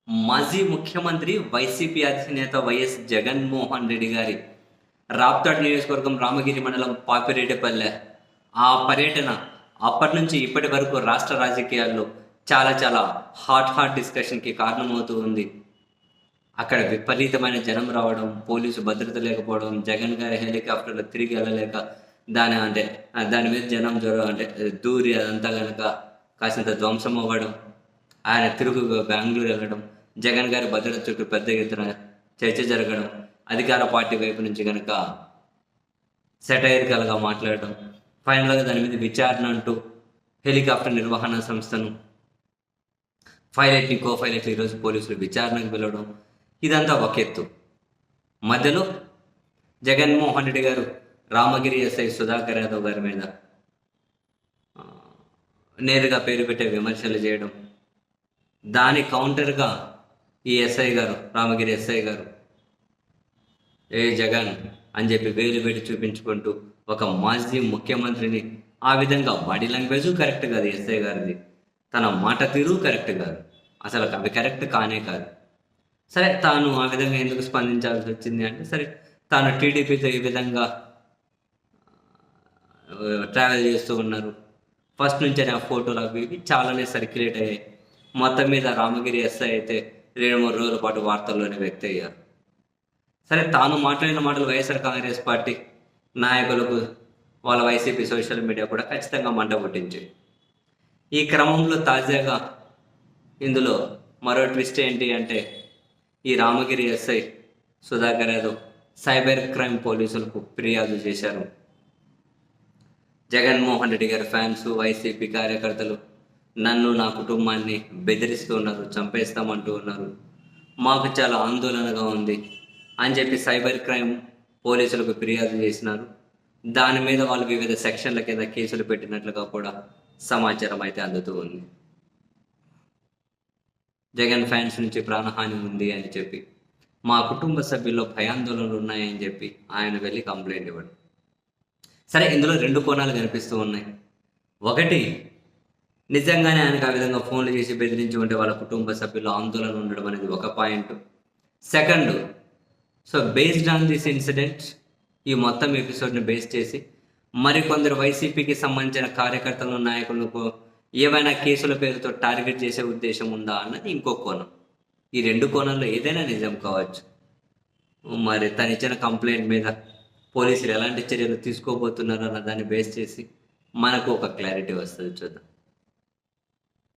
మాజీ ముఖ్యమంత్రి వైసీపీ అధినేత వైఎస్ జగన్మోహన్ రెడ్డి గారి రాప్తాడు నియోజకవర్గం రామగిరి మండలం పాపిరెడ్డిపల్లె ఆ పర్యటన అప్పటి నుంచి ఇప్పటి వరకు రాష్ట్ర రాజకీయాల్లో చాలా హాట్ డిస్కషన్కి కారణమవుతూ ఉంది. అక్కడ విపరీతమైన జనం రావడం, పోలీసు భద్రత లేకపోవడం, జగన్ గారి హెలికాప్టర్లో తిరిగి వెళ్ళలేక దాని మీద జనం దూరి అదంతా కనుక కాసింత ధ్వంసం అవ్వడం, ఆయన తిరుగు బెంగళూరు వెళ్ళడం, జగన్ గారి భద్రత చుట్టూ పెద్ద ఎత్తున చర్చ జరగడం, అధికార పార్టీ వైపు నుంచి కనుక సెటైరికల్గా మాట్లాడడం, ఫైనల్గా దాని మీద విచారణ అంటూ హెలికాప్టర్ నిర్వహణ సంస్థను కో పైలట్ని ఈరోజు పోలీసులు విచారణకు పిలవడం, ఇదంతా ఒక ఎత్తు. మధ్యలో జగన్మోహన్ రెడ్డి గారు రామగిరి ఎస్ఐ సుధాకర్ యాదవ్ గారి మీద నేరుగా పేరు పెట్టే విమర్శలు చేయడం, దాని కౌంటర్గా ఈ ఎస్ఐ గారు, రామగిరి ఎస్ఐ గారు ఏ జగన్ అని చెప్పి వేలు పెట్టి చూపించుకుంటూ ఒక మాజీ ముఖ్యమంత్రిని ఆ విధంగా బాడీ లాంగ్వేజ్ కరెక్ట్ కాదు, ఎస్ఐ గారిది తన మాట తీరు కరెక్ట్ కాదు, అసలు అవి కరెక్ట్ కానే కాదు. సరే, తాను ఆ విధంగా ఎందుకు స్పందించాల్సి వచ్చింది అంటే, సరే తాను టీడీపీతో ఈ విధంగా ట్రావెల్ చేస్తూ ఉన్నారు, ఫస్ట్ నుంచి ఆ ఫోటోలు అవి ఇవి చాలానే సర్క్యులేట్ అయ్యాయి. మొత్తం మీద రామగిరి ఎస్ఐ అయితే 2-3 రోజుల పాటు వార్తల్లోనే వ్యక్తి అయ్యారు. సరే, తాను మాట్లాడిన మాటలు వైఎస్ఆర్ కాంగ్రెస్ పార్టీ నాయకులకు, వాళ్ళ వైసీపీ సోషల్ మీడియా కూడా ఖచ్చితంగా మంట పుట్టించి, ఈ క్రమంలో తాజాగా ఇందులో మరో ట్విస్ట్ ఏంటి అంటే, ఈ Ramagiri SI Sudhakar Yadav cyber crime పోలీసులకు ఫిర్యాదు చేశారు. జగన్మోహన్ రెడ్డి గారి ఫ్యాన్స్, వైసీపీ కార్యకర్తలు నన్ను, నా కుటుంబాన్ని బెదిరిస్తూ ఉన్నారు, చంపేస్తామంటూ ఉన్నారు, మాకు చాలా ఆందోళనగా ఉంది అని చెప్పి సైబర్ క్రైమ్ పోలీసులకు ఫిర్యాదు చేసినారు. దాని మీద వాళ్ళు వివిధ సెక్షన్ల కింద కేసులు పెట్టినట్లుగా కూడా సమాచారం అయితే అందుతూ ఉంది. జగన్ ఫ్యాన్స్ నుంచి ప్రాణహాని ఉంది అని చెప్పి, మా కుటుంబ సభ్యుల్లో భయాందోళనలు ఉన్నాయని చెప్పి ఆయన వెళ్ళి కంప్లైంట్ ఇవ్వడం. సరే, ఇందులో 2 కోణాలు కనిపిస్తూ ఉన్నాయి. ఒకటి, నిజంగానే ఆయనకు ఆ విధంగా ఫోన్లు చేసి బెదిరించి ఉంటే వాళ్ళ కుటుంబ సభ్యుల్లో ఆందోళన ఉండడం అనేది ఒక point. Second, so based on this incident, ఈ మొత్తం ఎపిసోడ్ని బేస్ చేసి మరికొందరు వైసీపీకి సంబంధించిన కార్యకర్తలను, నాయకులకు ఏమైనా కేసుల పేరుతో టార్గెట్ చేసే ఉద్దేశం ఉందా అన్నది ఇంకో కోణం. ఈ 2 కోణాల్లో ఏదైనా నిజం కావచ్చు. మరి తను ఇచ్చిన కంప్లైంట్ మీద పోలీసులు ఎలాంటి చర్యలు తీసుకోబోతున్నారు అన్న దాన్ని బేస్ చేసి మనకు ఒక క్లారిటీ వస్తుంది. చూద్దాం.